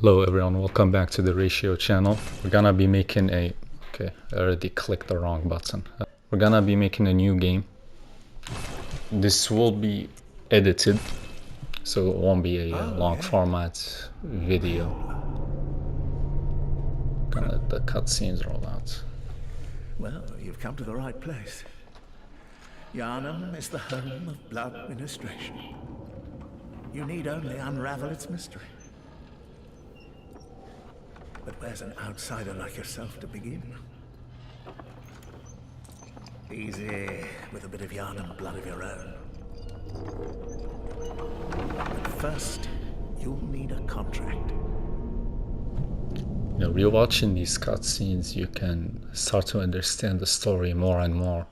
Hello everyone, welcome back to the Ratio channel. We're gonna be making a... Okay, I already clicked the wrong button. We're gonna be making a new game. This will be edited, so it won't be a long format video. Gonna let the cutscenes roll out. Well, you've come to the right place. Yharnam is the home of blood ministration. You need only unravel its mystery. But where's an outsider like yourself to begin? Easy, with a bit of Yharnam blood of your own. But first, you'll need a contract. You know, rewatching these cutscenes, you can start to understand the story more and more.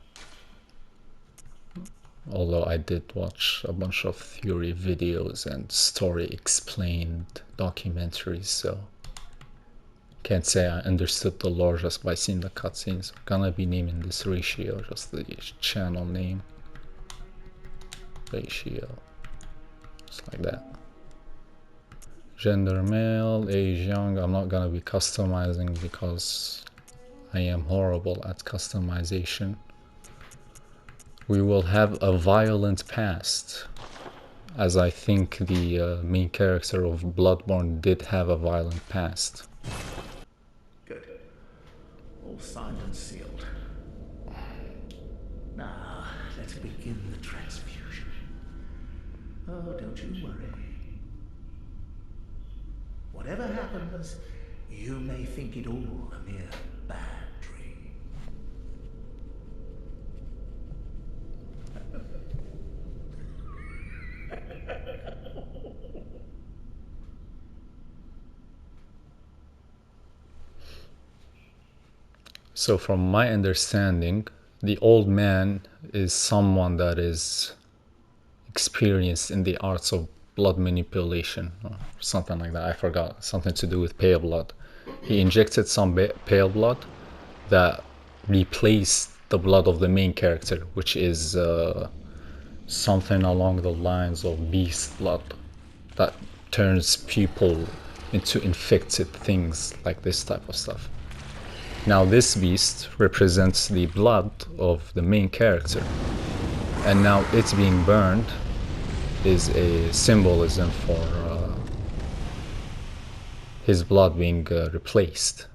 Although I did watch a bunch of theory videos and story explained documentaries, so can't say I understood the lore just by seeing the cutscenes. I'm gonna be naming this Ratio, just the channel name. Ratio. Just like that. Gender male, age young. I'm not gonna be customizing because I am horrible at customization. We will have a violent past, as I think the main character of Bloodborne did have a violent past. Good. All signed and sealed. Now, let's begin the transfusion. Oh, don't you worry. Whatever happens, you may think it all a mere bad dream. So from my understanding, the old man is someone that is experienced in the arts of blood manipulation or something like that. I forgot, something to do with pale blood. He injected some pale blood that replaced the blood of the main character, which is something along the lines of beast blood that turns people into infected things, like this type of stuff. Now this beast represents the blood of the main character, and now it's being burned is a symbolism for his blood being replaced.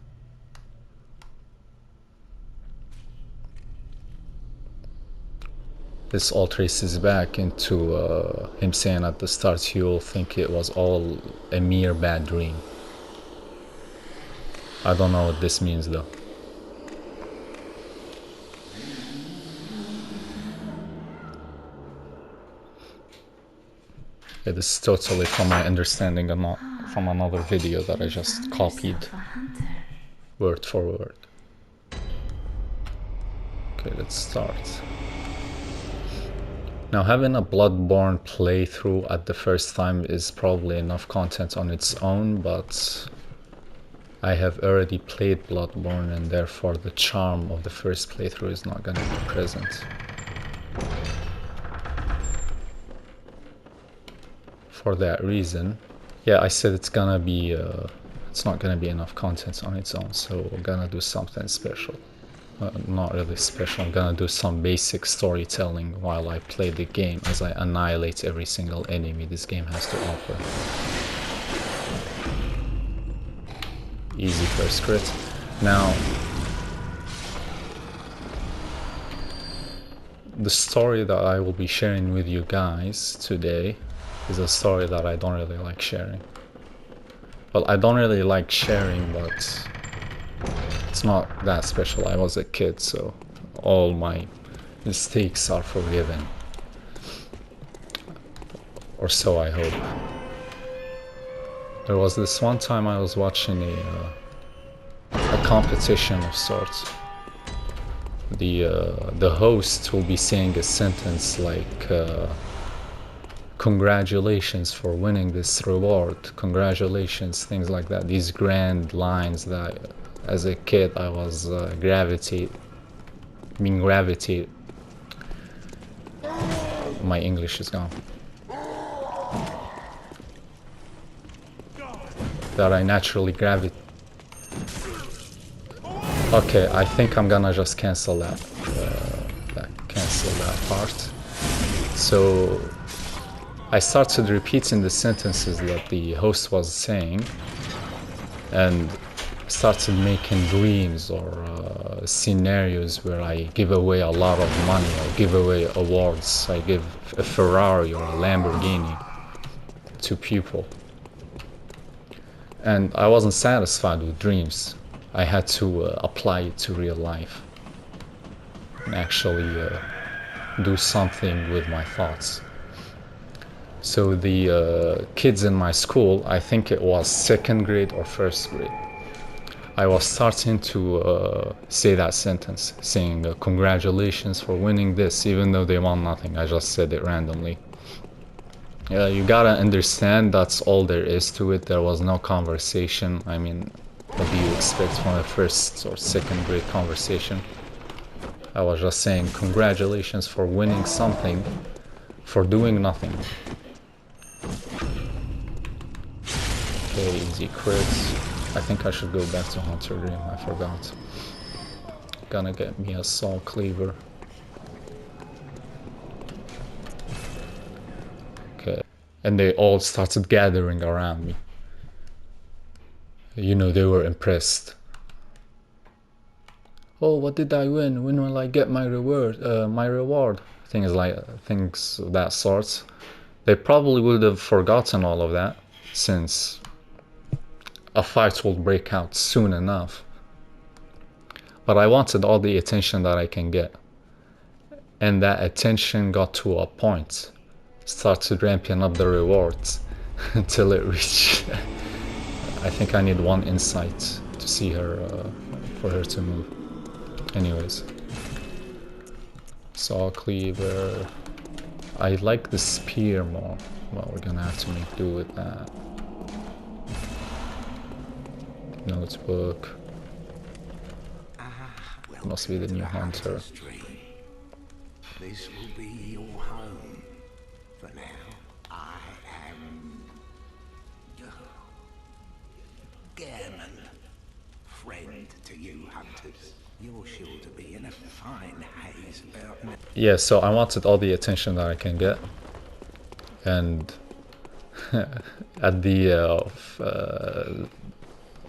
This all traces back into him saying at the start you'll think it was all a mere bad dream. I don't know what this means though. It is totally from my understanding and not from another video that I just copied word for word. Okay, let's start. Now, having a Bloodborne playthrough at the first time is probably enough content on its own, but I have already played Bloodborne and therefore the charm of the first playthrough is not going to be present. For that reason, yeah, I said it's gonna be it's not gonna be enough content on its own, so we're gonna do something special. Not really special. I'm gonna do some basic storytelling while I play the game, as I annihilate every single enemy this game has to offer. Easy first crit. Now, the story that I will be sharing with you guys today is a story that I don't really like sharing. Well, I don't really like sharing, but it's not that special. I was a kid, so all my mistakes are forgiven. Or so I hope. There was this one time I was watching a competition of sorts. The host will be saying a sentence like congratulations for winning this reward, congratulations, things like that. These grand lines that as a kid I was gravitate. My English is gone. that I naturally gravitate. Okay, I think I'm gonna just cancel that part. So I started repeating the sentences that the host was saying, and started making dreams or scenarios where I give away a lot of money or give away awards. I give a Ferrari or a Lamborghini to people. And I wasn't satisfied with dreams. I had to apply it to real life and actually do something with my thoughts. So the kids in my school, I think it was second grade or first grade, I was starting to say that sentence, saying congratulations for winning this, even though they won nothing. I just said it randomly. You gotta understand that's all there is to it. There was no conversation. I mean, what do you expect from a first or second grade conversation? I was just saying congratulations for winning something, for doing nothing. Okay, easy crits. I think I should go back to Hunter Dream, I forgot. Gonna get me a Soul Cleaver. Okay, and they all started gathering around me. You know, they were impressed. Oh, what did I win? When will I get my reward? Things of that sort. They probably would have forgotten all of that, since a fight will break out soon enough. But I wanted all the attention that I can get. And that attention got to a point. Started ramping up the rewards until it reached... I think I need one insight to see her, for her to move. Anyways. Soul Cleaver. I like the spear more. Well, we're gonna have to make do with that. Notebook. Must be the new hunter. This will be your home. For now, I am Gammon. Friend to you hunters. You're sure to be in a fine haze about now. Yeah, so I wanted all the attention that I can get. And at the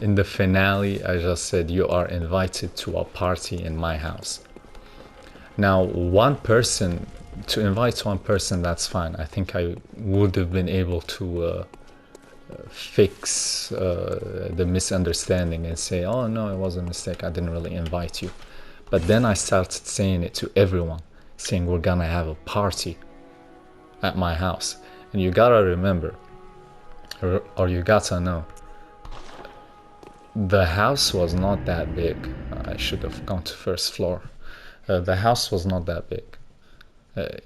in the finale, I just said, you are invited to a party in my house. Now, to invite one person, that's fine. I think I would have been able to fix the misunderstanding and say, oh no, it was a mistake, I didn't really invite you. But then I started saying it to everyone, saying we're gonna have a party at my house. And you gotta remember, or you gotta know, the house was not that big. I should have gone to first floor. The house was not that big.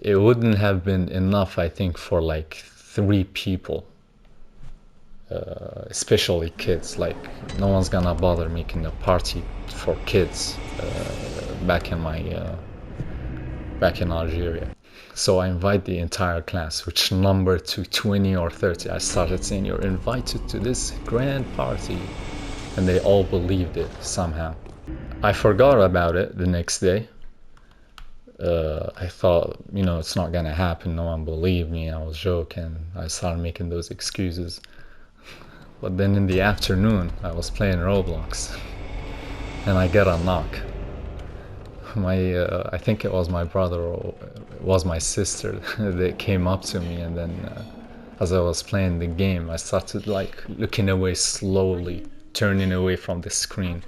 It wouldn't have been enough, I think, for like 3 people. Especially kids. Like, no one's gonna bother making a party for kids back in Algeria. So I invite the entire class, which numbered to 20 or 30. I started saying, you're invited to this grand party. And they all believed it somehow. I forgot about it the next day. I thought, you know, it's not gonna happen. No one believed me. I was joking. I started making those excuses. But then in the afternoon, I was playing Roblox. And I get a knock. I think it was my brother or it was my sister that came up to me, and then as I was playing the game, I started like looking away slowly, turning away from the screen.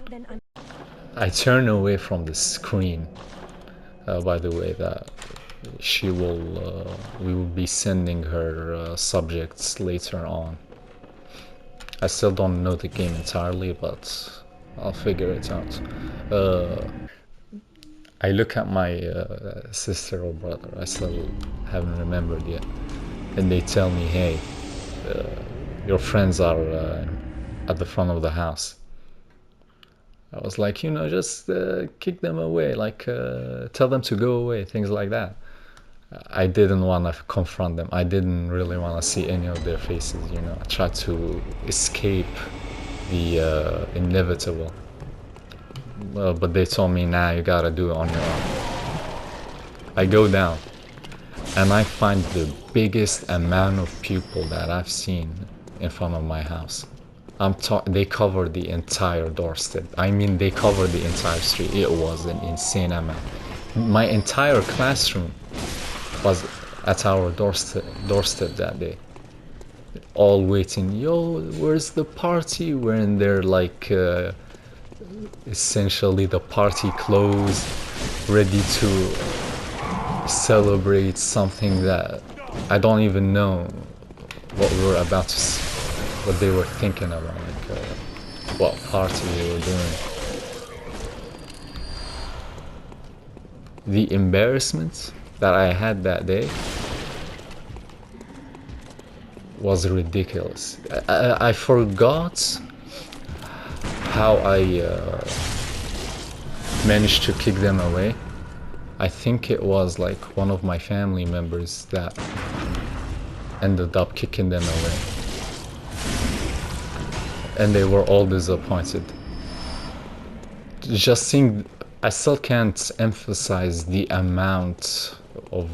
I turn away from the screen, by the way, that we will be sending her subjects later on. I still don't know the game entirely, but I'll figure it out. I look at my sister or brother, I still haven't remembered yet, and they tell me, hey, your friends are at the front of the house. I was like, you know, just kick them away, like tell them to go away, things like that. I didn't want to confront them. I didn't really want to see any of their faces, you know. I tried to escape the inevitable. But they told me, nah, you gotta do it on your own. I go down, and I find the biggest amount of people that I've seen in front of my house. They covered the entire doorstep. I mean, they covered the entire street. It was an insane amount. My entire classroom was at our doorstep that day, all waiting. Yo, where's the party? We're in there like essentially the party clothes, ready to celebrate something that I don't even know what we were about to what they were thinking about, like what party they were doing. The embarrassment that I had that day was ridiculous. I forgot how I managed to kick them away. I think it was like one of my family members that ended up kicking them away. And they were all disappointed. Just seeing, I still can't emphasize the amount of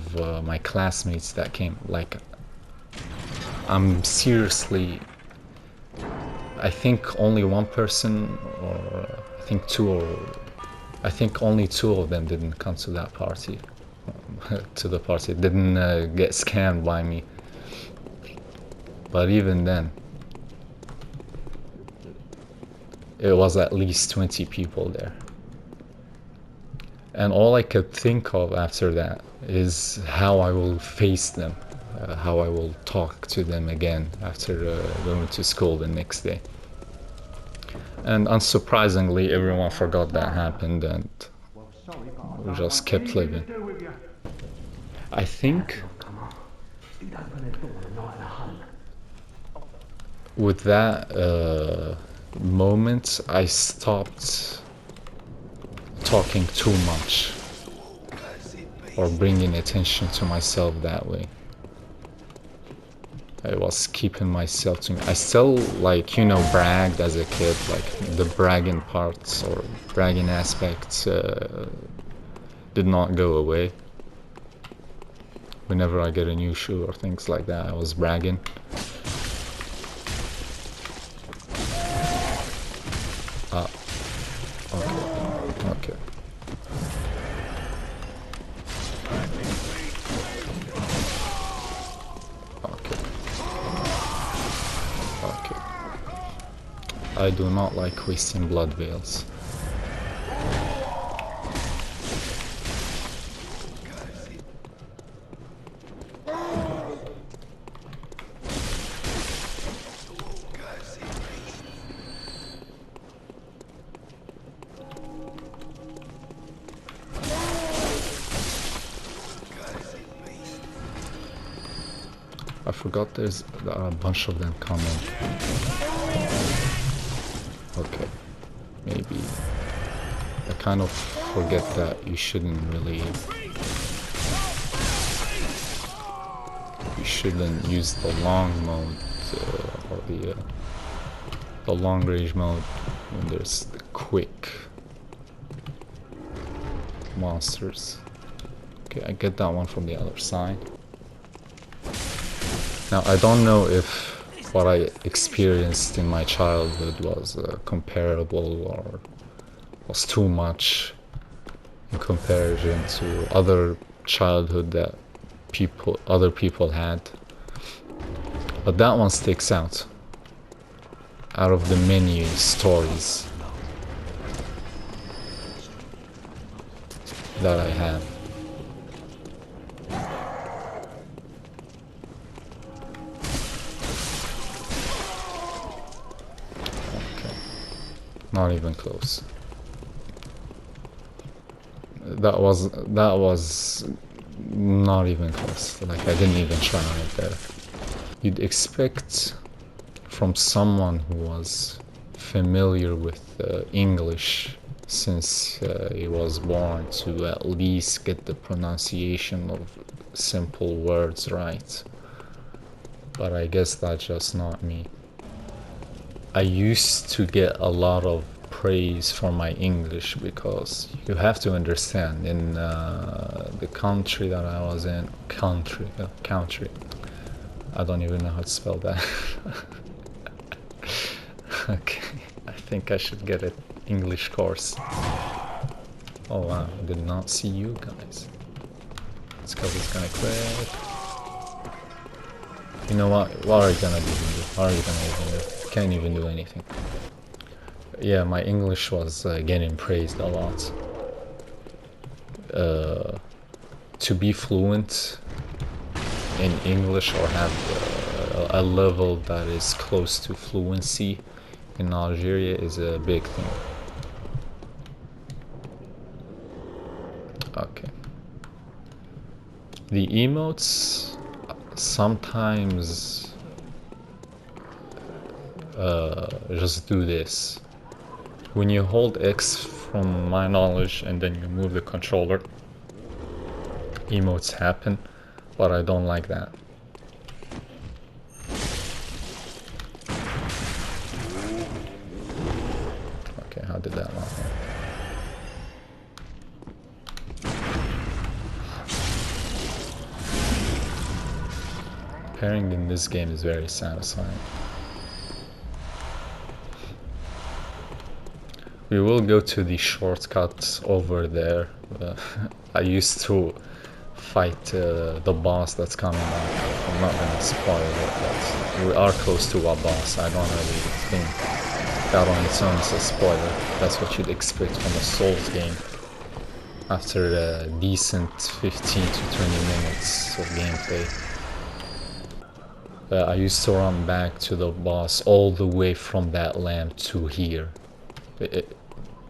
my classmates that came. Like, I'm seriously, I think only one person, or I think only two of them didn't come to that party, didn't get scammed by me. But even then, it was at least 20 people there. And all I could think of after that is how I will face them, how I will talk to them again after going to school the next day. And unsurprisingly, everyone forgot that happened and we just kept living. I think with that moment, I stopped talking too much or bringing attention to myself that way. I was keeping myself to me. I still, like, you know, bragged as a kid, like the bragging parts or bragging aspects did not go away. Whenever I get a new shoe or things like that, I was bragging. Okay. I do not like wasting blood veils. I forgot there are a bunch of them coming. Okay, maybe I kind of forget that you shouldn't use the long mode or the long range mode when there's the quick monsters. Okay, I get that one from the other side. Now I don't know if what I experienced in my childhood was comparable or was too much in comparison to other childhood that other people had, but that one sticks out of the many stories that I have. Not even close. That was not even close. Like, I didn't even try right there. You'd expect from someone who was familiar with English since he was born to at least get the pronunciation of simple words right. But I guess that's just not me. I used to get a lot of praise for my English, because you have to understand, in the country that I was in, country, I don't even know how to spell that. Okay, I think I should get an English course. Oh wow, I did not see you guys. Let's go this guy quick. You know what? What are you gonna do? What are you gonna even do? Can't even do anything. Yeah, my English was getting praised a lot. To be fluent in English, or have a level that is close to fluency in Algeria, is a big thing. Okay. The emotes sometimes just do this. When you hold X, from my knowledge, and then you move the controller, emotes happen, but I don't like that. Okay, how did that not work? Pairing in this game is very satisfying. We will go to the shortcut over there. I used to fight the boss that's coming up. I'm not gonna spoil it, but we are close to a boss. I don't really think that on its own is a spoiler. That's what you'd expect from a Souls game after a decent 15 to 20 minutes of gameplay. I used to run back to the boss all the way from that lamp to here.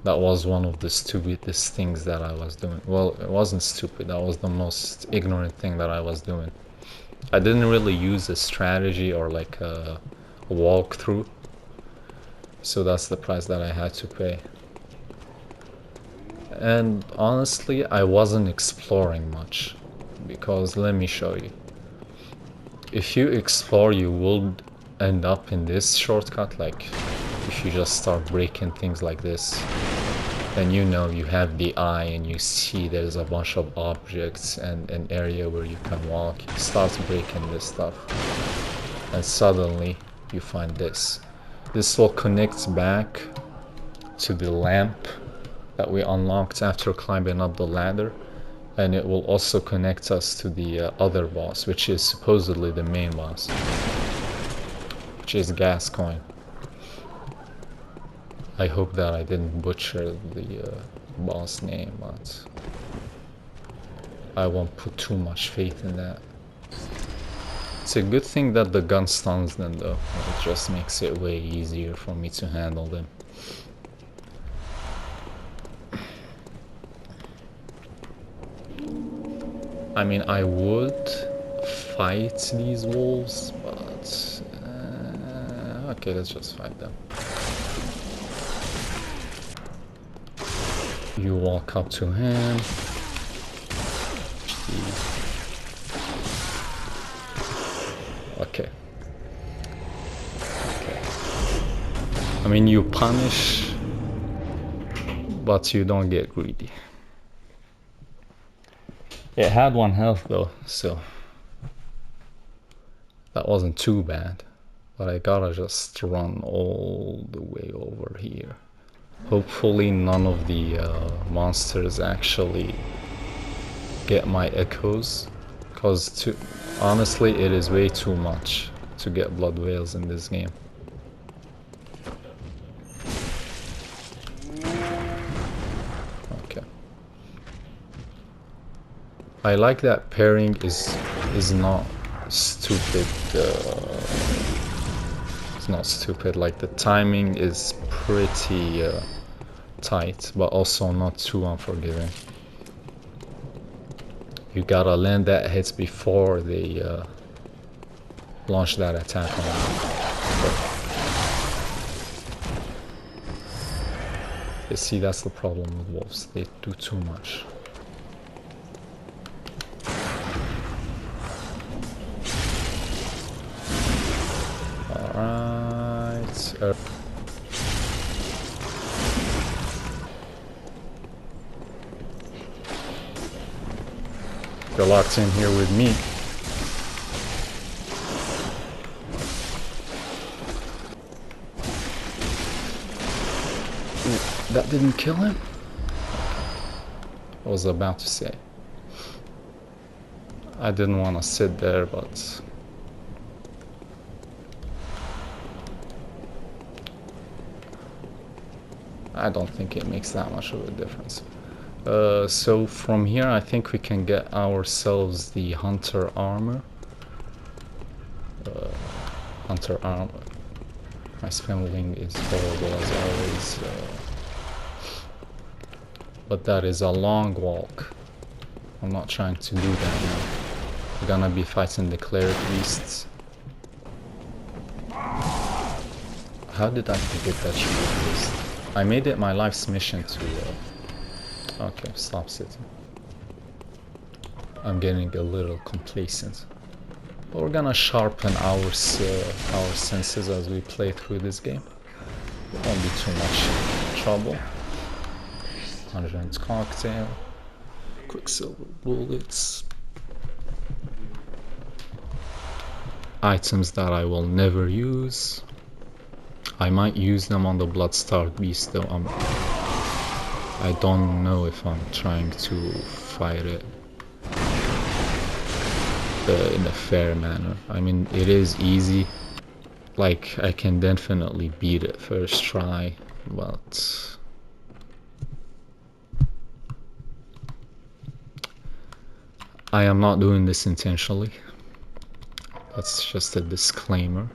That was one of the stupidest things that I was doing. Well, it wasn't stupid, that was the most ignorant thing that I was doing. I didn't really use a strategy or like a walkthrough, so that's the price that I had to pay. And honestly, I wasn't exploring much, because let me show you. If you explore, you will end up in this shortcut. Like, if you just start breaking things like this, then you know you have the eye and you see there's a bunch of objects and an area where you can walk. You start breaking this stuff, and suddenly you find this. This will connect back to the lamp that we unlocked after climbing up the ladder, and it will also connect us to the other boss, which is supposedly the main boss, which is Gascoigne. I hope that I didn't butcher the boss name, but I won't put too much faith in that. It's a good thing that the gun stuns them though. It just makes it way easier for me to handle them. I mean, I would fight these wolves, but okay, let's just fight them. You walk up to him. Okay. Okay. I mean, you punish, but you don't get greedy. It had 1 health though, so that wasn't too bad. But I gotta just run all the way over here. Hopefully none of the monsters actually get my echoes, because honestly it is way too much to get blood whales in this game. Okay. I like that pairing is not stupid. It's not stupid, like the timing is pretty tight, but also not too unforgiving. You gotta land that hit before they launch that attack on you. You see, that's the problem with wolves, they do too much. Alright. You're locked in here with me. Ooh, that didn't kill him? I was about to say. I didn't want to sit there, but... I don't think it makes that much of a difference. So from here I think we can get ourselves the hunter armor. Hunter armor. My spelling is horrible as always. But that is a long walk. I'm not trying to do that now. We're gonna be fighting the cleric beasts. How did I forget that you exist? I made it my life's mission to... Okay, stop sitting. I'm getting a little complacent. But we're gonna sharpen our senses as we play through this game. It won't be too much trouble. 100 cocktail. Quicksilver bullets. Items that I will never use. I might use them on the Bloodstarved beast though. I don't know if I'm trying to fight it in a fair manner. I mean, it is easy. Like, I can definitely beat it first try, but... I am not doing this intentionally. That's just a disclaimer.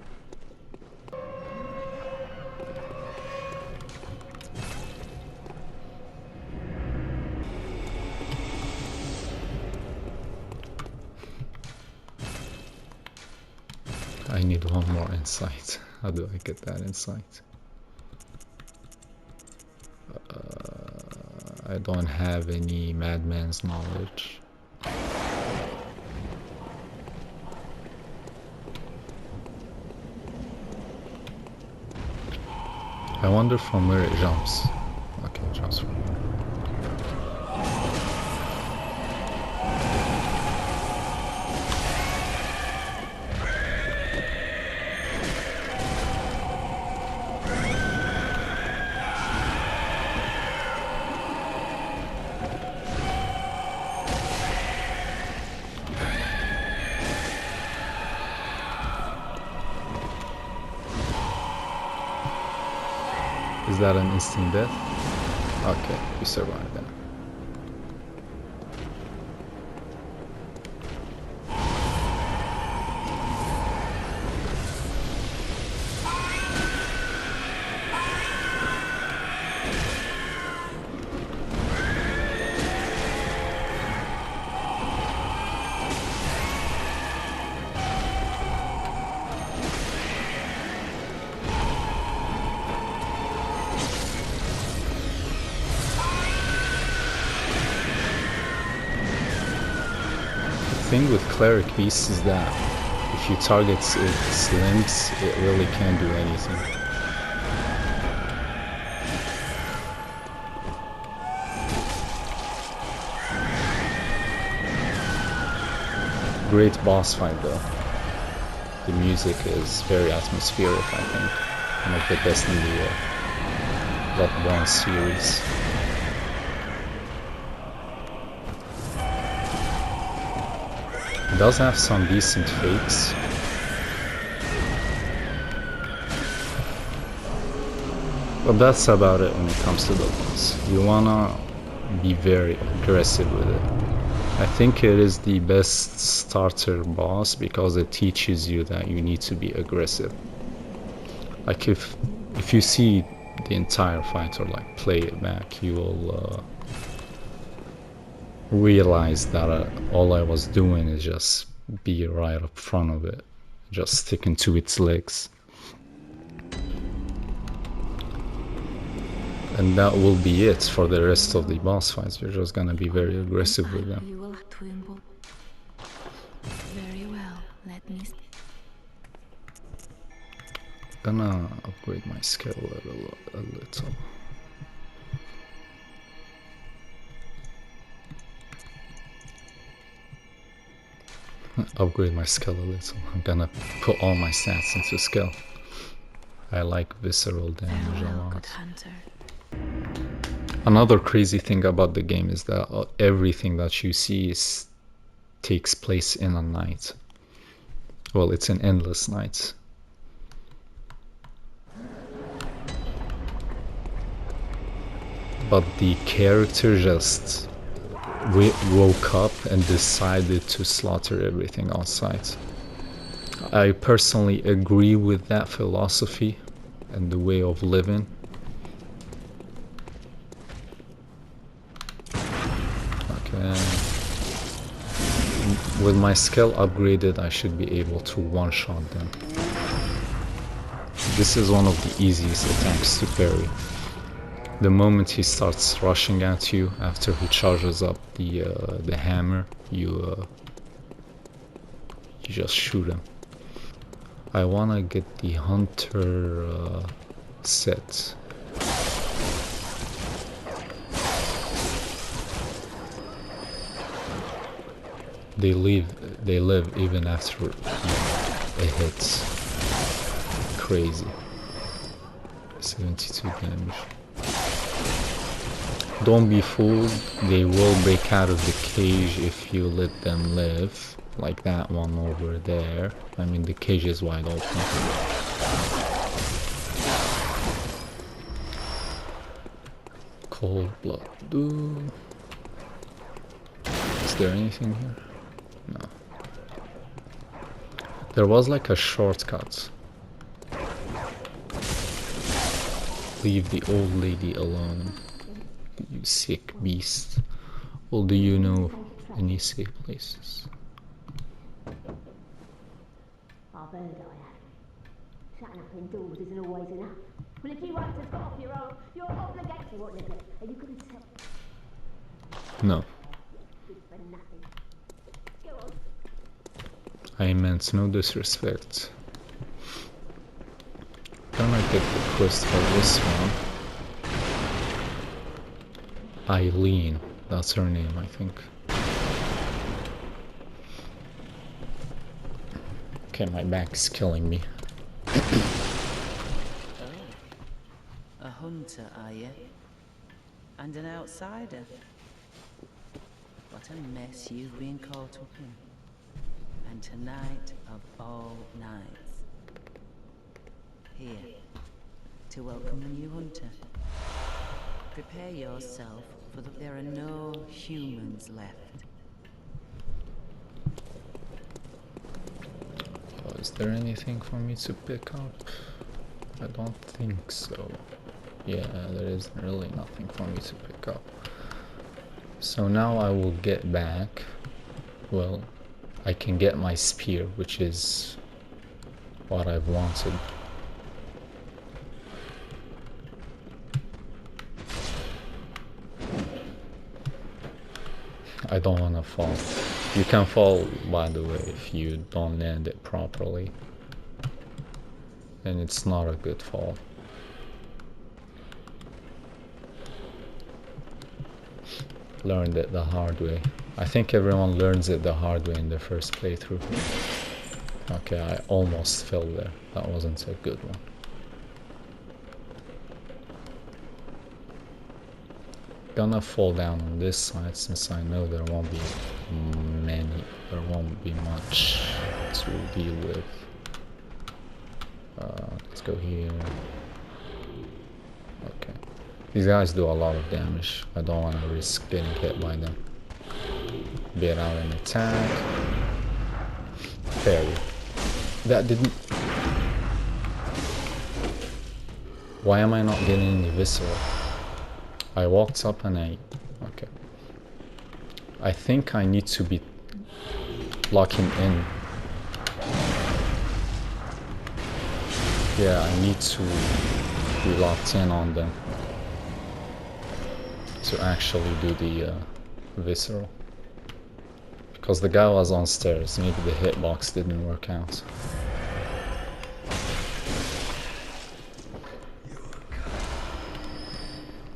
I need one more insight. How do I get that insight? I don't have any madman's knowledge. I wonder from where it jumps. Okay, it jumps from here. Is that an instant death? Okay, we survived that. The thing with cleric beasts is that if you target its limbs, it really can't do anything. Great boss fight though. The music is very atmospheric, I think. One of the best in the Bloodborne series. It does have some decent fakes. But that's about it when it comes to the boss. You wanna be very aggressive with it. I think it is the best starter boss because it teaches you that you need to be aggressive. Like if you see the entire fight or like play it back, you will realize that all I was doing is just be right up front of it, just sticking to its legs. And that will be it for the rest of the boss fights. You're just gonna be very aggressive with them. You will have to involve. Very well. Let me. Gonna upgrade my skill level a little. upgrade my skill a little. I'm gonna put all my stats into skill. I like visceral damage a Farewell, lot. good hunter. Another crazy thing about the game is that everything that you see takes place in a night. Well, it's an endless night. But the character just woke up and decided to slaughter everything on sight. I personally agree with that philosophy and the way of living. Okay. With my skill upgraded, I should be able to one-shot them. This is one of the easiest attacks to parry. The moment he starts rushing at you after he charges up the hammer, you just shoot him. I wanna get the hunter set. They live even after it hits. Crazy. 72 damage. Don't be fooled, they will break out of the cage if you let them live. Like that one over there. I mean, the cage is wide open. Cold blood. Ooh. Is there anything here? No. There was like a shortcut. Leave the old lady alone. You sick beast. Well, do you know any safe places? I've heard I have. Shutting up indoors isn't always enough. Well, if you want to got off your own, you're obligated to what, Nicholas? Are you going to tell? No. Good for nothing. Go on. I meant no disrespect. Gonna get the quest for this one. Eileen, that's her name, I think. Okay, my back's killing me. A hunter, are you? And an outsider? What a mess you've been caught up in. And tonight of all nights. Here, to welcome the new hunter. Prepare yourself, for there are no humans left. Oh, is there anything for me to pick up? I don't think so. Yeah, there is really nothing for me to pick up. So now I will get back. Well, I can get my spear, which is what I've wanted. I don't want to fall. You can fall, by the way, if you don't land it properly. And it's not a good fall. Learned it the hard way. I think everyone learns it the hard way in their first playthrough. Okay, I almost fell there. That wasn't a good one. Gonna fall down on this side since I know there won't be much to deal with. Let's go here. Okay. These guys do a lot of damage. I don't want to risk getting hit by them. Bait out an attack. Parry. That didn't... Why am I not getting any visceral? I walked up and okay. I think I need to be locking in. Yeah, I need to be locked in on them to actually do the visceral. Because the guy was on stairs, maybe the hitbox didn't work out.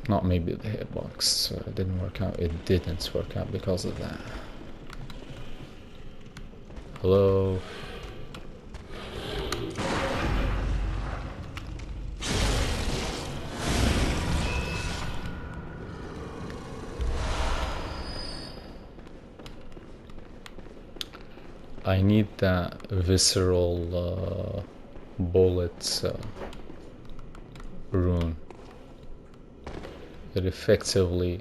Not maybe the hitbox didn't work out, it didn't work out because of that. Hello? I need that visceral bullet rune. It effectively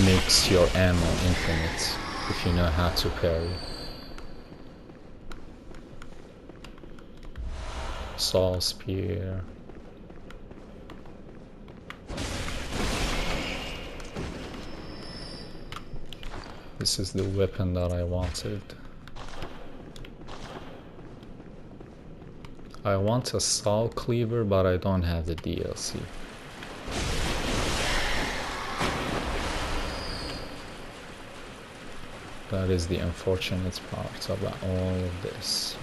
makes your ammo infinite if you know how to parry. Saw spear. This is the weapon that I wanted. I want a saw cleaver, but I don't have the DLC. That is the unfortunate part about all of this.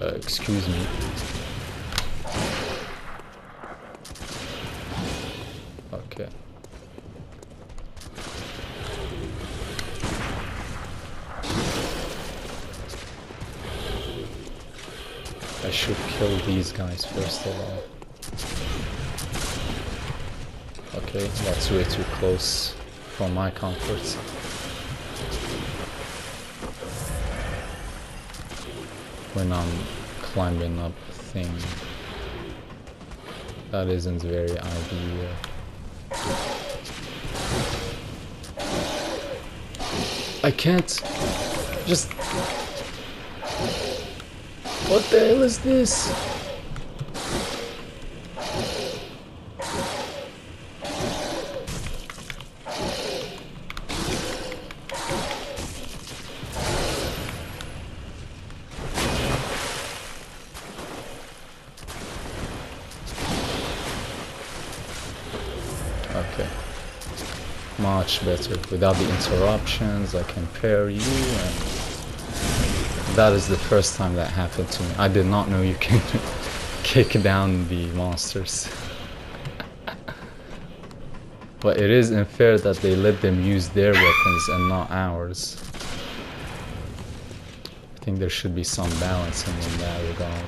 Excuse me. Okay. I should kill these guys first of all. Okay, that's way too close for my comfort. When I'm climbing up a thing, that isn't very ideal. I can't just... What the hell is this? Okay. Much better. Without the interruptions, I can parry you, and that is the first time that happened to me. I did not know you can kick down the monsters. But it is unfair that they let them use their weapons and not ours. I think there should be some balancing in that regard.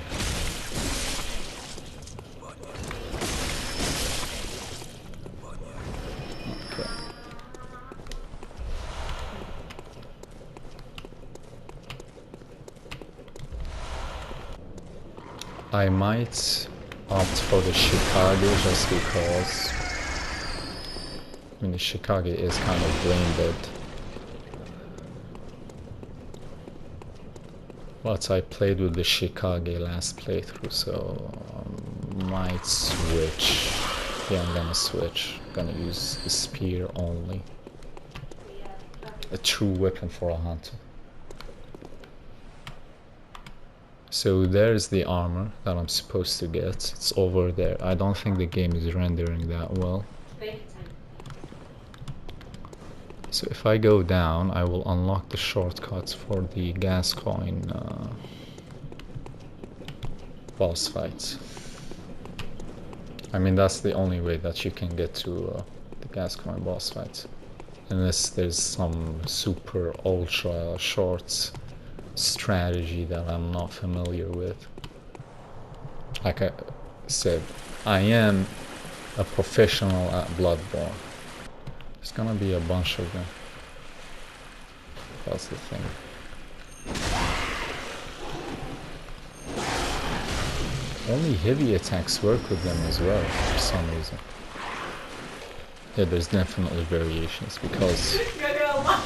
Okay. I might opt for the Shikage just because I mean the Shikage is kind of brain dead. But I played with the Shikage last playthrough, so might switch. Yeah, I'm gonna switch. I'm gonna use the spear only. A true weapon for a hunter. So there's the armor that I'm supposed to get. It's over there. I don't think the game is rendering that well. So if I go down, I will unlock the shortcuts for the Gascoigne boss fight. I mean, that's the only way that you can get to the Gascoigne boss fight. Unless there's some super ultra short strategy that I'm not familiar with. Like I said, I am a professional at Bloodborne. There's gonna be a bunch of them. That's the thing. Only heavy attacks work with them as well, for some reason. Yeah, there's definitely variations, because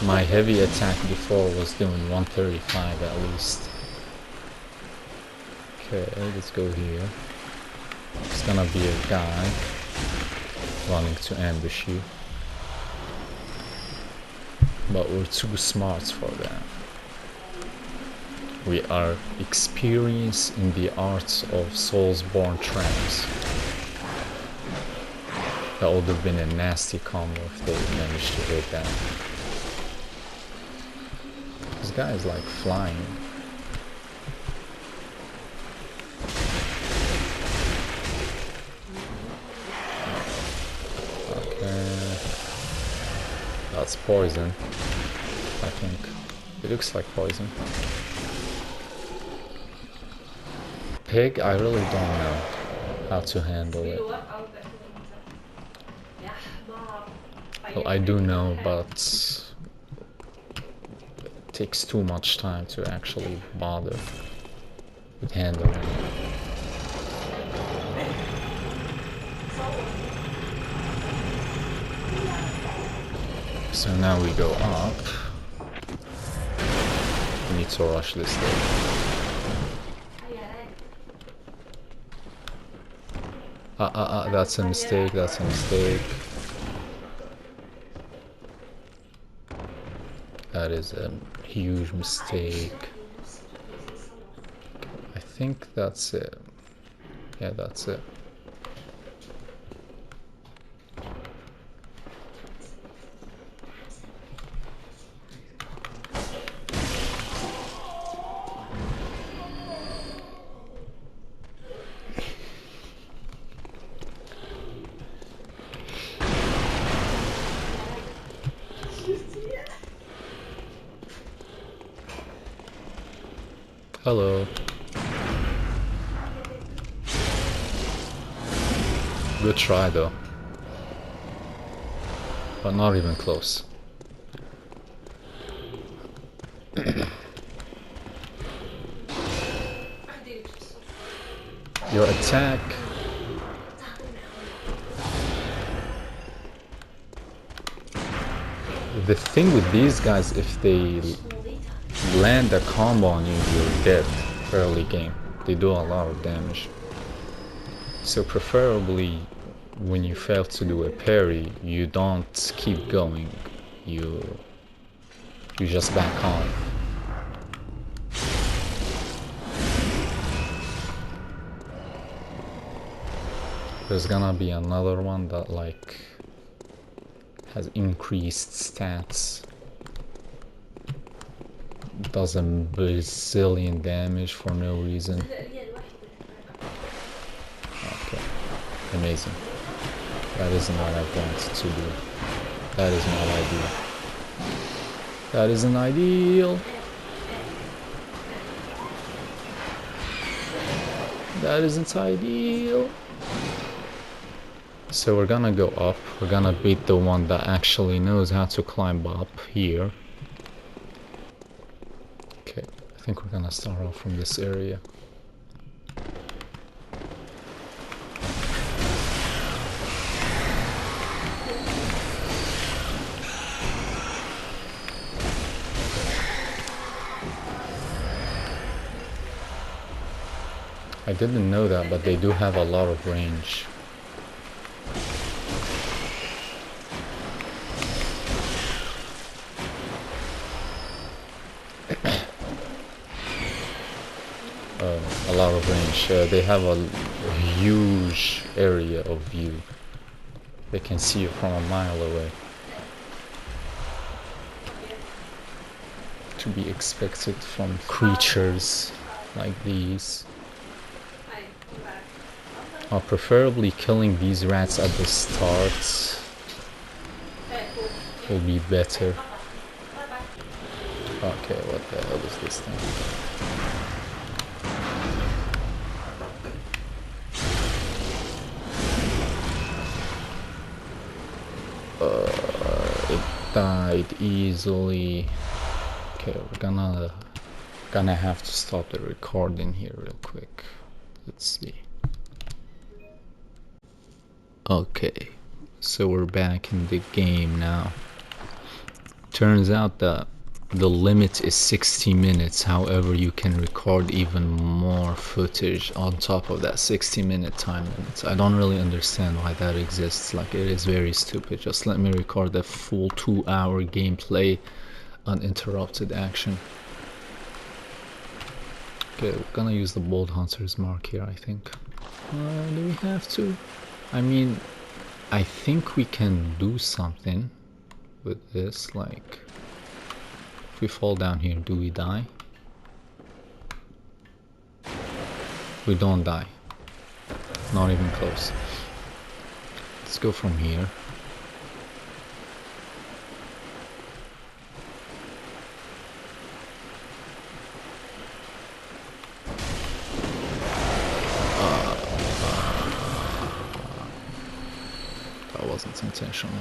my heavy attack before was doing 135 at least. Okay, let's go here. It's gonna be a guy running to ambush you. But we're too smart for that. We are experienced in the arts of Soulsborne traps. That would have been a nasty combo if they managed to hit that. This guy is like flying. that's poison, I think. It looks like poison. Pig, I really don't know how to handle it. Well, I do know, but it takes too much time to actually bother with handling it. So now we go up. We need to rush this thing. That's a mistake, that's a mistake. That is a huge mistake. I think that's it. Yeah, that's it. Hello. Good try though. But not even close. Your attack. The thing with these guys, if they land a combo on you, you're dead early game. They do a lot of damage. So preferably when you fail to do a parry, you don't keep going. You just back off. There's gonna be another one that like has increased stats. Does a bazillion damage for no reason. Okay, amazing. That isn't what I wanted to do. That is not ideal. That isn't ideal. That isn't ideal. So we're gonna go up. We're gonna beat the one that actually knows how to climb up here. Okay, I think we're gonna start off from this area. I didn't know that, but they do have a lot of range. A lot of range. They have a huge area of view. They can see you from a mile away. To be expected from creatures like these. Preferably killing these rats at the start will be better. Okay, what the hell is this thing? It died easily. Okay, we're gonna have to stop the recording here real quick. Let's see. Okay, so we're back in the game now. Turns out that the limit is 60 minutes. However, you can record even more footage on top of that 60-minute time limit. I don't really understand why that exists. Like, it is very stupid. Just let me record the full 2-hour gameplay, uninterrupted action. Okay, we're gonna use the Bold Hunter's mark here, I think. Do we have to? I mean, I think we can do something with this, like, if we fall down here, do we die? We don't die. Not even close. Let's go from here. intentional.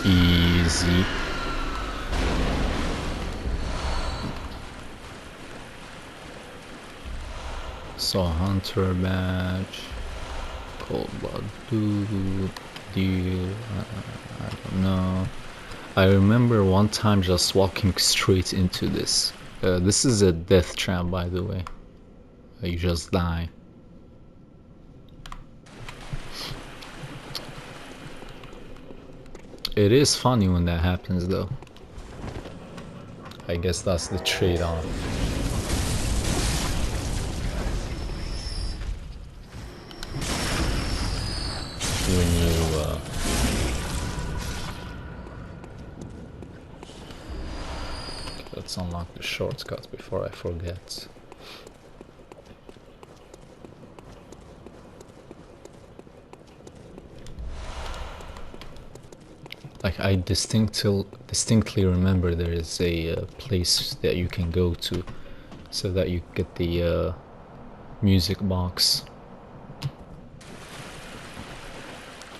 Easy. So hunter badge, cold blood dude, deal, I don't know. I remember one time just walking straight into this. This is a death trap, by the way. You just die. It is funny when that happens though. I guess that's the trade-off. When you let's unlock the shortcut before I forget. Like I distinctly remember there is a place that you can go to so that you get the music box.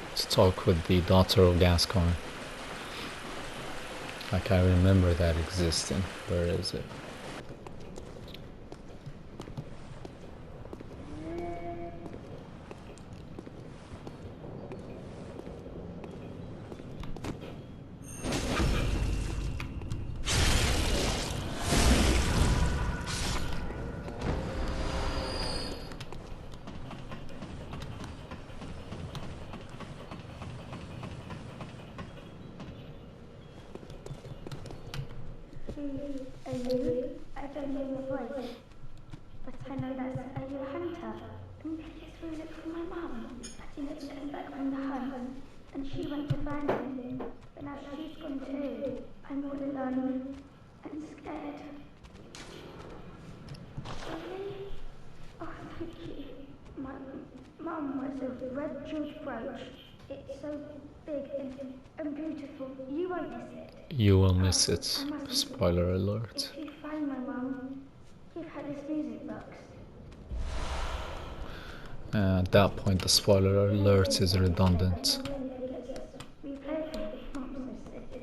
Let's talk with the daughter of Gascoigne. Like I remember that existing. Where is it? Are you? I don't know your voice, but I know that are you a hunter? And this was it from my mum. I didn't come back from the hunt, and she went to find him. But now she's gone too. I'm all alone and scared. Really? Oh, thank you. My mum was a red jeweled brooch. It's so big and beautiful. You won't miss it. You will miss it. Spoiler alert. If you find my mum, give her this music box. At that point, the spoiler alert is redundant. We played with Mum says.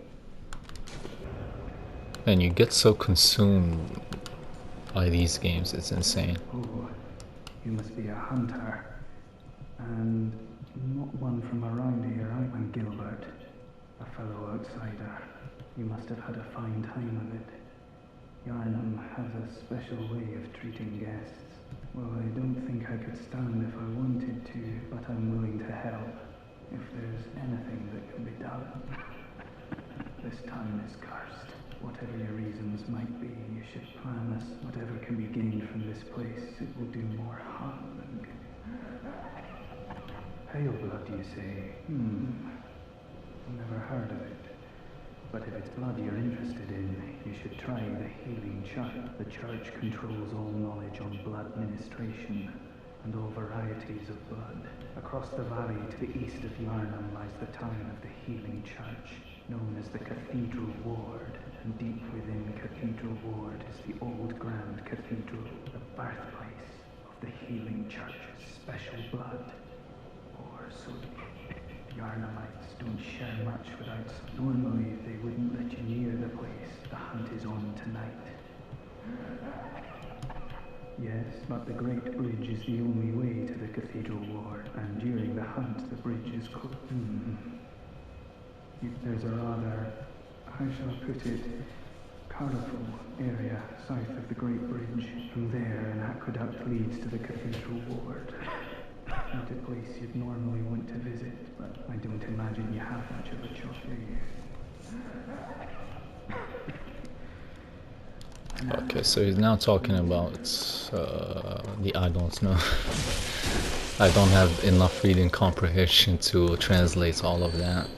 And you get so consumed by these games, it's insane. Oh, you must be a hunter. And not one from around here. I'm Gilbert, a fellow outsider. You must have had a fine time of it. Yharnam has a special way of treating guests. Well, I don't think I could stand if I wanted to, but I'm willing to help. If there's anything that can be done. This town is cursed. Whatever your reasons might be, you should plan us. Whatever can be gained from this place, it will do more harm than good. Pale blood, you say? Never heard of it. But if it's blood you're interested in, you should try the Healing Church. The church controls all knowledge on blood ministration and all varieties of blood. Across the valley to the east of Yharnam lies the town of the Healing Church, known as the Cathedral Ward. And deep within Cathedral Ward is the old Grand Cathedral, the birthplace of the Healing Church's special blood. Or so Yharnamites don't share much without. Normally they wouldn't let you near the place. The hunt is on tonight. Yes, but the Great Bridge is the only way to the Cathedral Ward, and during the hunt the bridge is closed. There's a rather, how shall I put it, colourful area south of the Great Bridge. From there an aqueduct leads to the Cathedral Ward. Not a place you'd normally want to visit, but I don't imagine you have much of a choice, do you? Okay, so he's now talking about the I don't know. I don't have enough reading comprehension to translate all of that.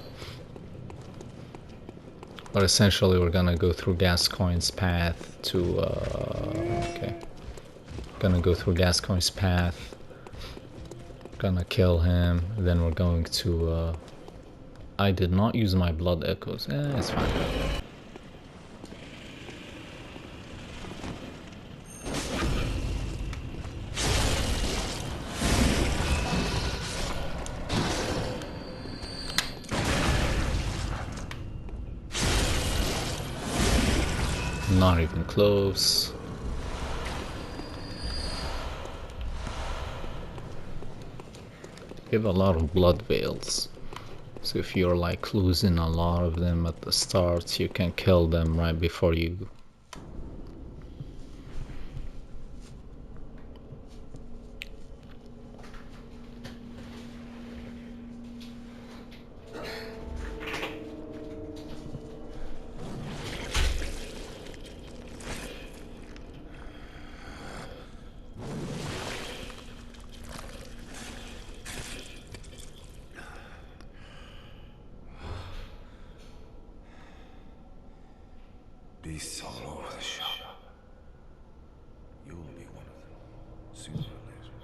But essentially we're gonna go through Gascoigne's path to gonna kill him, then we're going to I did not use my blood echoes. It's fine. Not even close. You have a lot of blood veils. So if you're like losing a lot of them at the start, you can kill them right before you. Beasts all over the shop. You'll be one of them, sooner or later.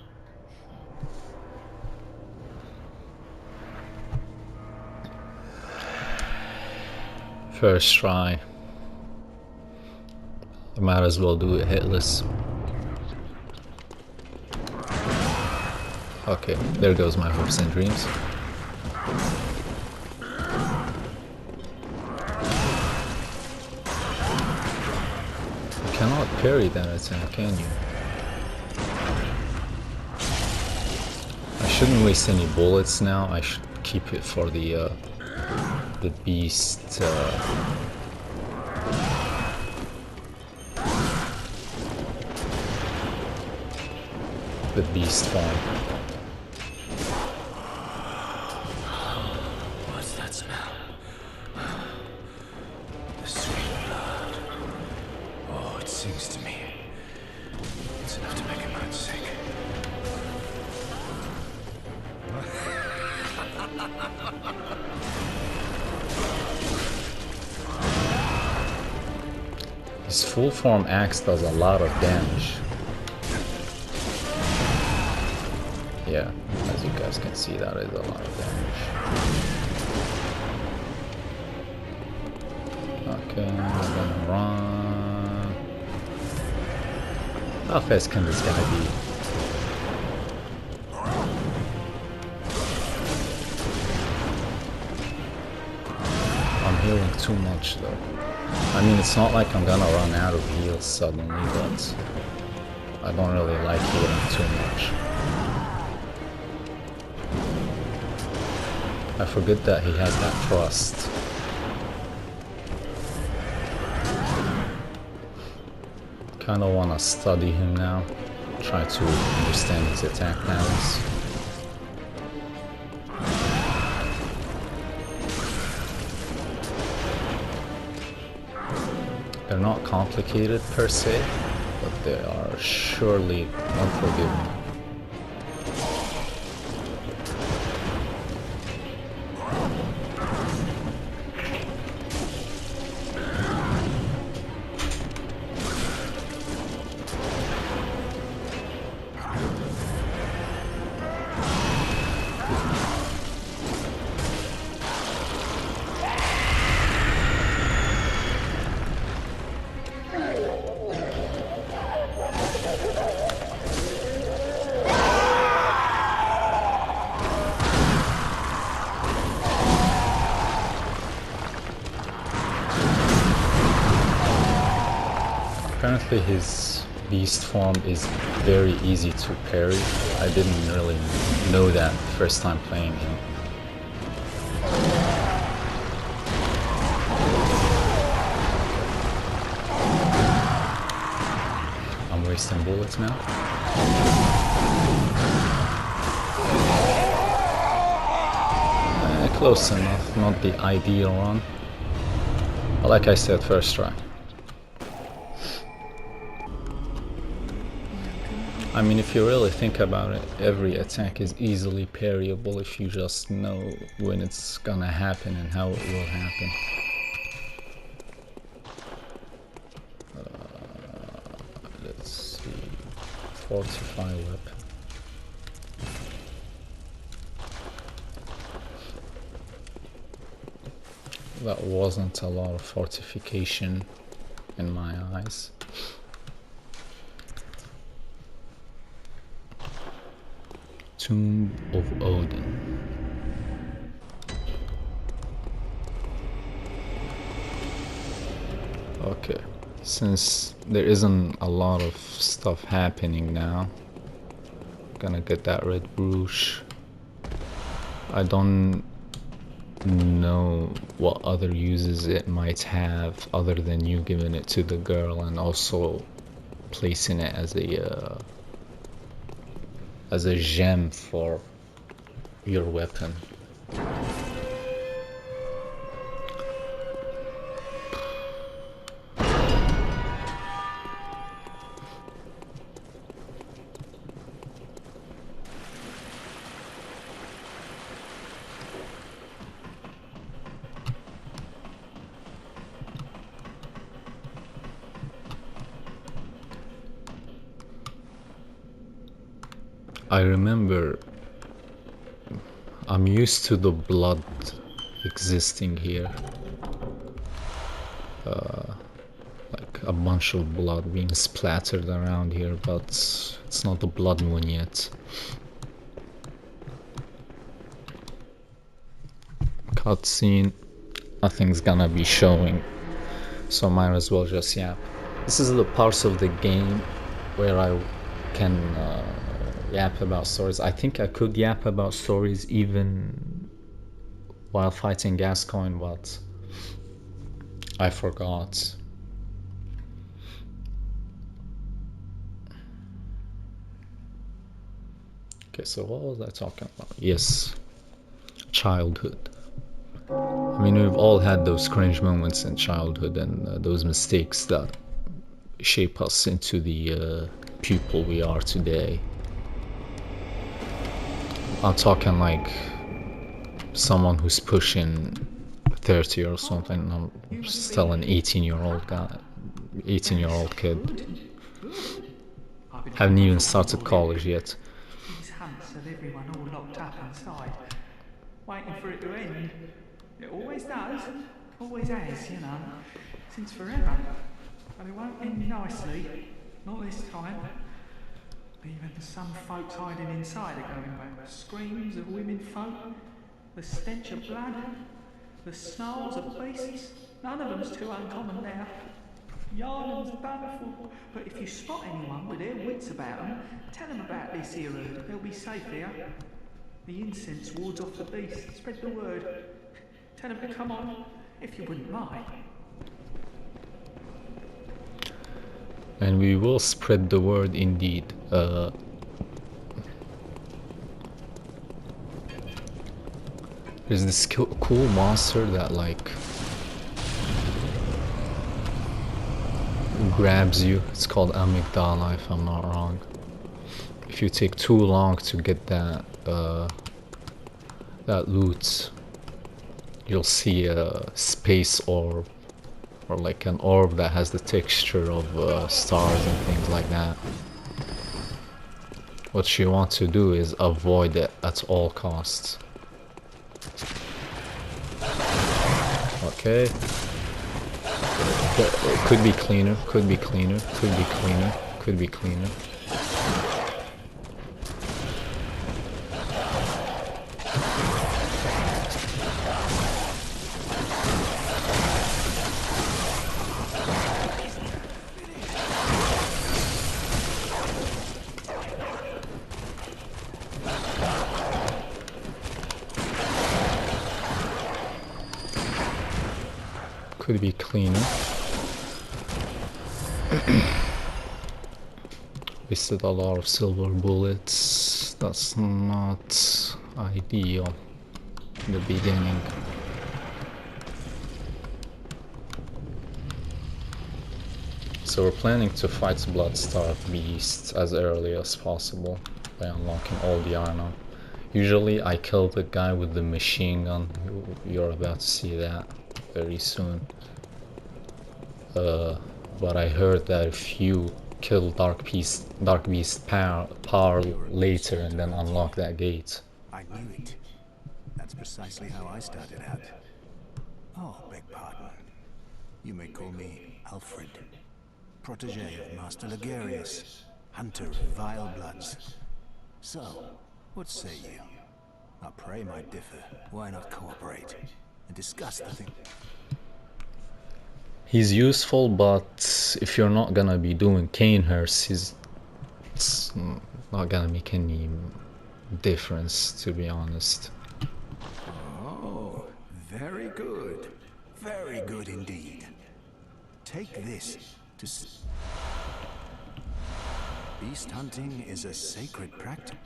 First try. I might as well do it hitless. Okay, there goes my hopes and dreams. You cannot parry that attack, can you? I shouldn't waste any bullets now. I should keep it for the beast. The beast form. What's that smell? The sweet blood. Oh, it sings to me. It's enough to make a man sick. His full form axe does a lot of damage. Yeah, as you guys can see, that is a lot of damage. Okay, I'm gonna run. How fast can this guy be? I'm healing too much though. I mean, it's not like I'm gonna run out of heals suddenly, but I don't really like healing too much. I forget that he has that trust. Kinda wanna study him now. Try to understand his attack patterns. They're not complicated per se, but they are surely unforgiving. Apparently his beast form is very easy to parry. I didn't really know that the first time playing him. I'm wasting bullets now. Close enough, not the ideal run. But like I said, first try. I mean, if you really think about it, every attack is easily parryable if you just know when it's gonna happen and how it will happen. Let's see. Fortify weapon. that wasn't a lot of fortification in my eyes. Tomb of Odin. Okay, since there isn't a lot of stuff happening now, I'm gonna get that red brooch. I don't know what other uses it might have other than you giving it to the girl and also placing it as a gem for your weapon. I remember I'm used to the blood existing here. Like a bunch of blood being splattered around here, but it's not the blood moon yet. Cutscene, nothing's gonna be showing, so might as well just yap. This is the parts of the game where I can yap about stories. I think I could yap about stories even while fighting Gascoigne, but I forgot. Okay, so what was I talking about? Yes, childhood. I mean, we've all had those cringe moments in childhood and those mistakes that shape us into the people we are today. I'm talking like someone who's pushing 30 or something. I'm still an 18-year-old guy, 18-year-old kid. Haven't even started college yet. These hunts of everyone all locked up inside, waiting for it to end. It always does, always has, you know, since forever. But it won't end nicely, not this time. Even some folks hiding inside are going back. Screams of women folk, the stench of blood, the snarls of beasts. None of them's too uncommon now. Yharnam's bountiful, but if you spot anyone with their wits about them, tell them about this here herd. They'll be safe here. The incense wards off the beast. Spread the word. Tell them to come on, if you wouldn't mind. And we will spread the word indeed. There's this cool monster that like grabs you. It's called Amygdala, if I'm not wrong. If you take too long to get that loot, you'll see a space orb, or like an orb that has the texture of stars and things like that. What you want to do is avoid it at all costs. Okay. It could be cleaner, could be cleaner, could be cleaner, could be cleaner. Could be cleaner. Wasted a lot of silver bullets. That's not ideal in the beginning. So we're planning to fight Blood-Starved Beast as early as possible by unlocking all the armor. Usually I kill the guy with the machine gun. You're about to see that very soon. But I heard that if you kill Dark Beast power later and then unlock that gate. I knew it. That's precisely how I started out. Oh, beg pardon. You may call me Alfred, protege of Master Ligarius, hunter of vile bloods. So, what say you? Our prey might differ. Why not cooperate and discuss the thing? He's useful, but if you're not gonna be doing Canehurst, it's not gonna make any difference, to be honest. Oh, very good. Very good indeed. Take this to... Beast hunting is a sacred practice.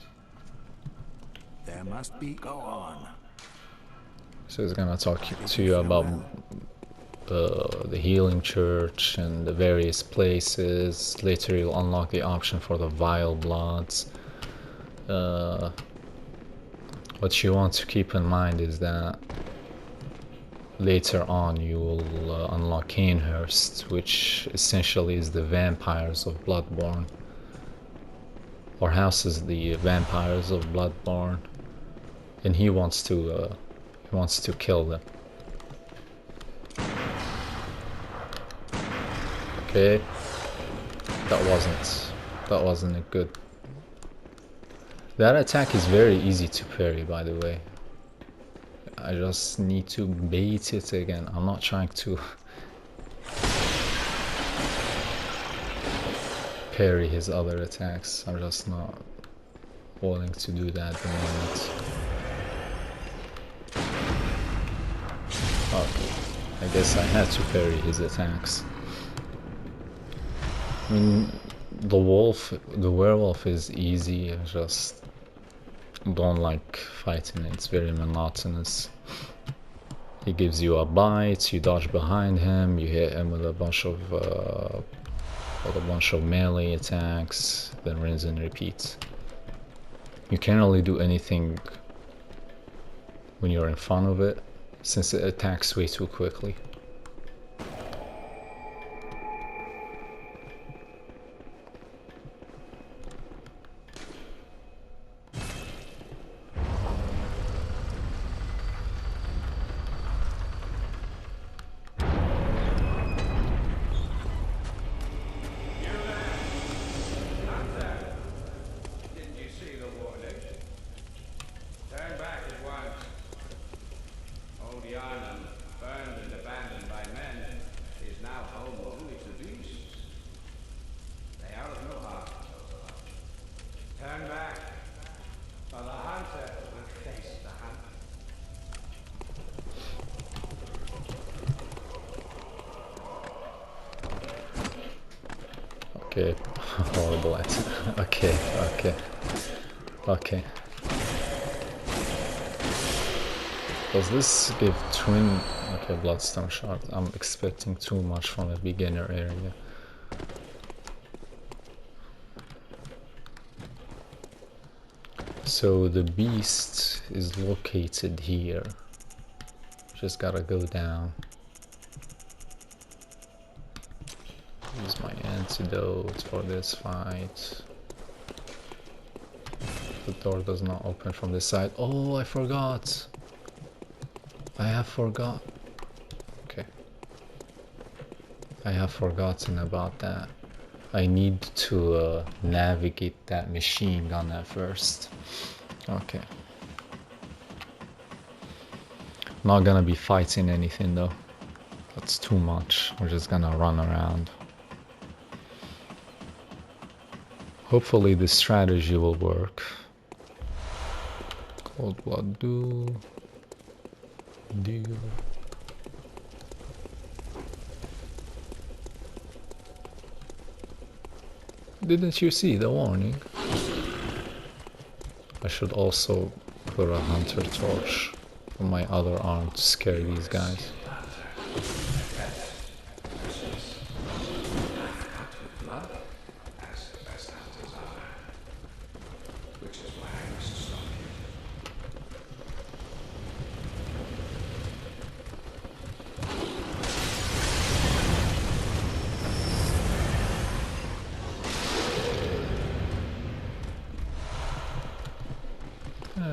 There must be... Go on. So he's gonna talk to you about the healing church and the various places. Later you'll unlock the option for the vile bloods. What you want to keep in mind is that later on you will unlock Canehurst, which essentially is the vampires of Bloodborne, or houses the vampires of Bloodborne, and he wants to kill them. Okay, that wasn't a good. That attack is very easy to parry, by the way. I just need to bait it again. I'm not trying to parry his other attacks. I'm just not willing to do that at the moment. Okay, I guess I had to parry his attacks. I mean, the werewolf is easy. I just don't like fighting it. It's very monotonous. He gives you a bite, you dodge behind him, you hit him with a bunch of melee attacks, then rinse and repeat. You can't really do anything when you're in front of it, since it attacks way too quickly. Okay, horrible accent. Okay. Does this give twin... Okay, Bloodstone Shard. I'm expecting too much from a beginner area. So the beast is located here. Just gotta go down. Use my antidote for this fight. The door does not open from this side. Oh, I forgot. I have forgot. Okay. I have forgotten about that. I need to navigate that machine gun at first. Okay. Not gonna be fighting anything though. That's too much. We're just gonna run around. Hopefully this strategy will work. Cold Blood Deal. Didn't you see the warning? I should also put a hunter torch on my other arm to scare these guys.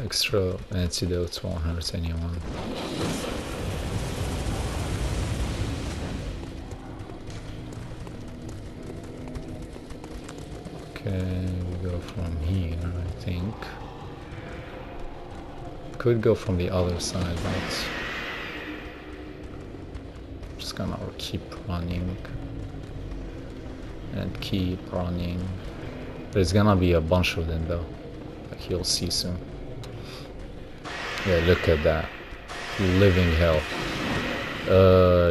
Extra antidotes won't hurt anyone. Okay, we go from here, I think. Could go from the other side, but I'm just gonna keep running and keep running. There's gonna be a bunch of them though, like you'll see soon. Yeah, look at that. Living hell.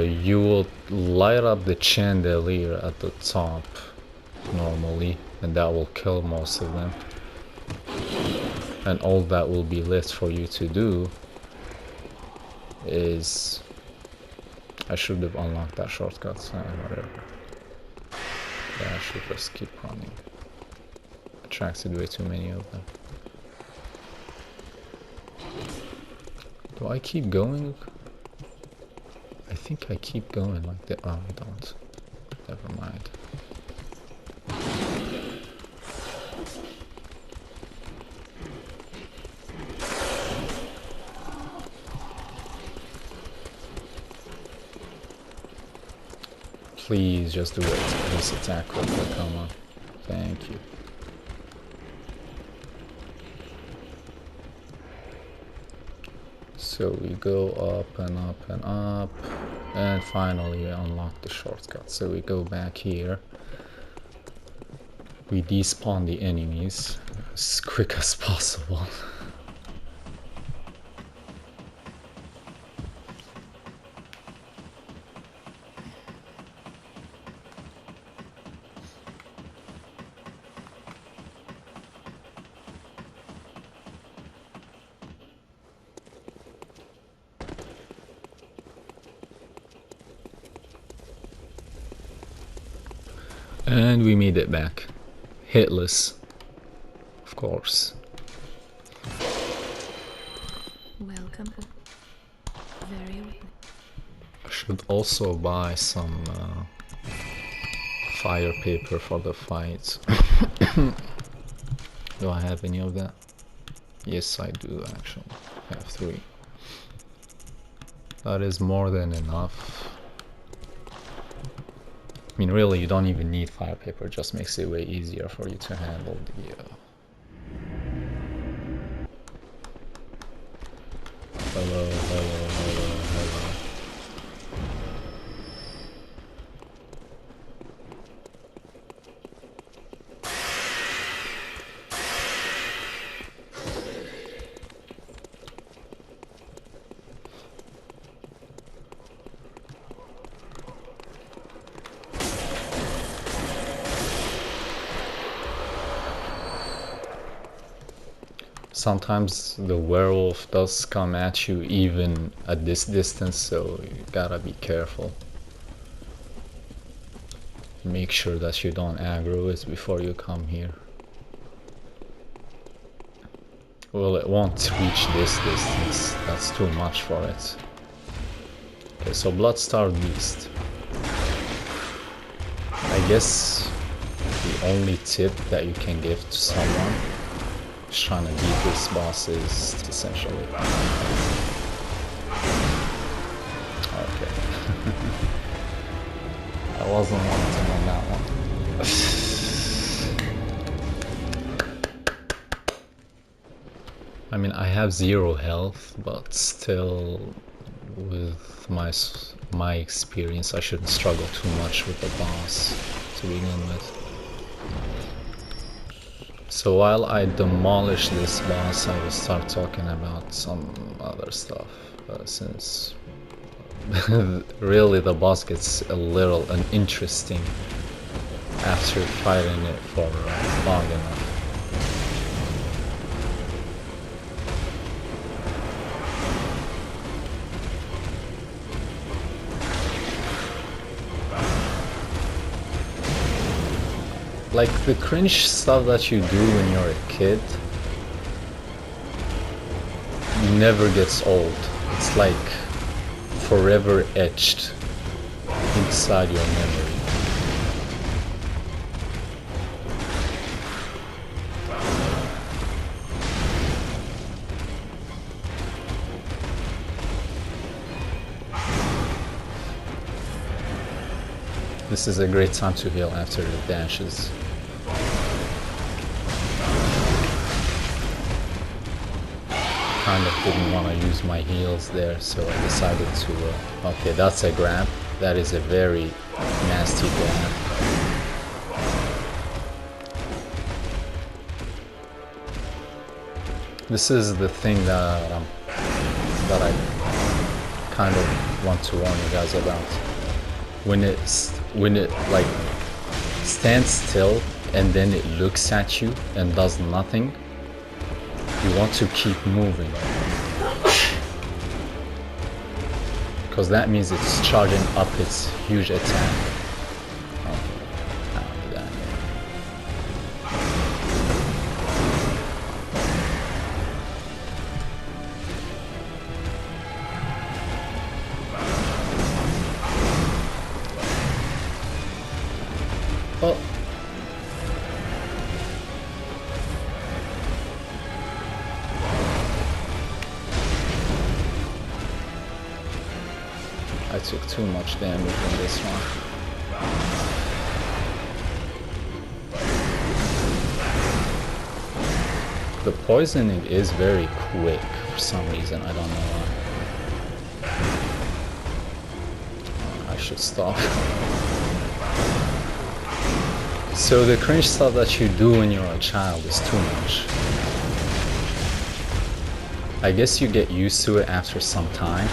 You will light up the chandelier at the top normally, and that will kill most of them. And all that will be left for you to do is... I should have unlocked that shortcut, whatever. Yeah, I should just keep running. Attracted way too many of them. Do I keep going? I think I keep going like that. Oh, I don't. Never mind. Please just do it. Please attack quickly. Come on. Thank you. So we go up and up and up, and finally we unlock the shortcut. So we go back here, we despawn the enemies as quick as possible. And we made it back. Hitless. Of course. Welcome. Very welcome. I should also buy some fire paper for the fight. Do I have any of that? Yes, I do actually. I have 3. That is more than enough. I mean, really, you don't even need fire paper. It just makes it way easier for you to handle the... Hello, hello, hello, hello. Sometimes the werewolf does come at you even at this distance, so you gotta be careful. Make sure that you don't aggro it before you come here. Well, it won't reach this distance, that's too much for it. Okay, so Bloodstar Beast. I guess the only tip that you can give to someone trying to beat this boss is essentially... Okay. I wasn't wanting on that one. I mean, I have 0 health, but still, with my experience, I shouldn't struggle too much with the boss to begin with. So while I demolish this boss, I will start talking about some other stuff, since really the boss gets a little uninteresting after fighting it for long enough. Like, the cringe stuff that you do when you're a kid never gets old. It's like forever etched inside your memory. This is a great time to heal after the dashes. kind of didn't want to use my heals there, so I decided to... okay, that's a grab. That is a very nasty grab. This is the thing that I kind of want to warn you guys about. When it like stands still and then it looks at you and does nothing, you want to keep moving, because that means it's charging up its huge attack. Oh. I took too much damage in this one. The poisoning is very quick for some reason, I don't know why. I should stop. So the cringe stuff that you do when you're a child is too much. I guess you get used to it after some time.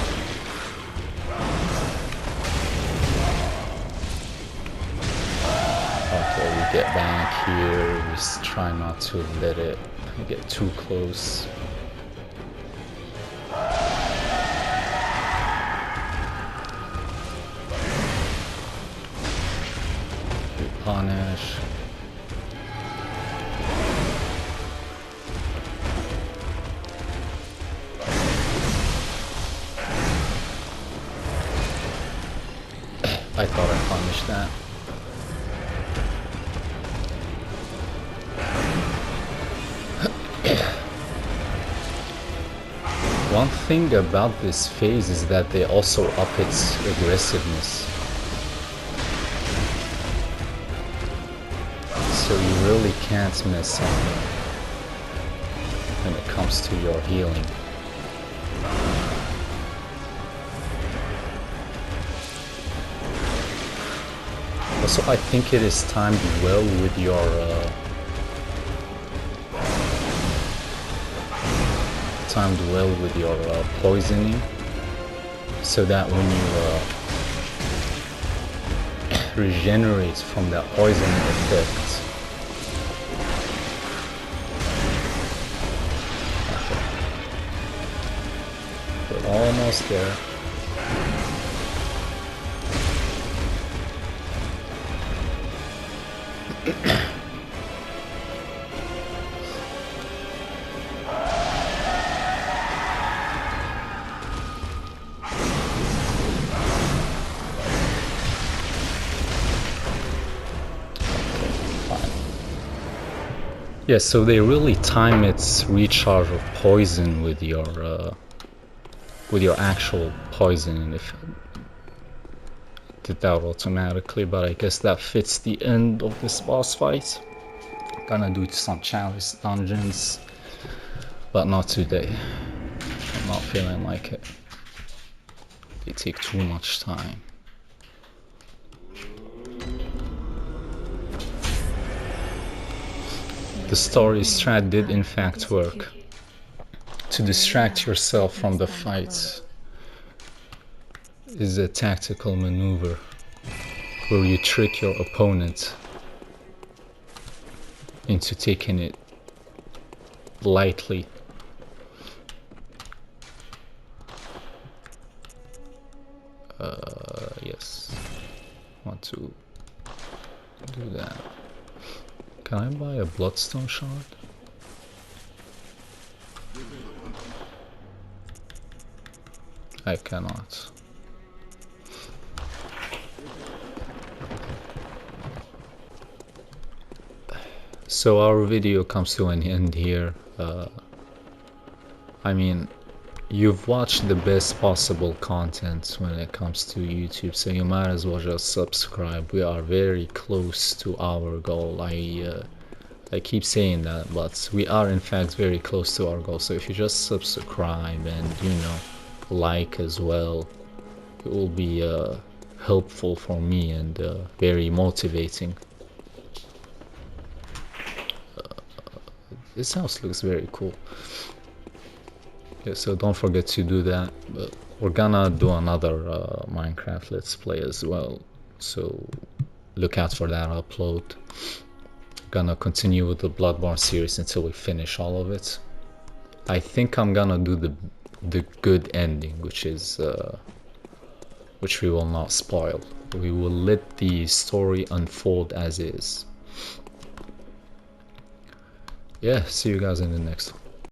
Okay, we get back here, we just try not to let it get too close. Punish. I thought I punished that. One thing about this phase is that they also up its aggressiveness. So you really can't mess up when it comes to your healing. Also, I think it is timed well with your poisoning, so that when you regenerate from that poisoning effect, we're almost there. Yeah, so they really time its recharge of poison with your actual poison. If it did that automatically, but I guess that fits the end of this boss fight. Gonna do some chalice dungeons, but not today. I'm not feeling like it. They take too much time. The story strat did in fact work. To distract yourself from the fight is a tactical maneuver where you trick your opponent into taking it lightly. Yes, want to do that. Can I buy a bloodstone shard? I cannot. So our video comes to an end here. I mean, you've watched the best possible content when it comes to YouTube, so you might as well just subscribe. We are very close to our goal. I I keep saying that, but we are in fact very close to our goal. So if you just subscribe and, you know, like as well, it will be helpful for me and very motivating. This house looks very cool. Yeah, so don't forget to do that. But we're gonna do another Minecraft Let's Play as well, so look out for that upload. Gonna continue with the Bloodborne series until we finish all of it. I think I'm gonna do the good ending, which is which we will not spoil. We will let the story unfold as is. Yeah, see you guys in the next one.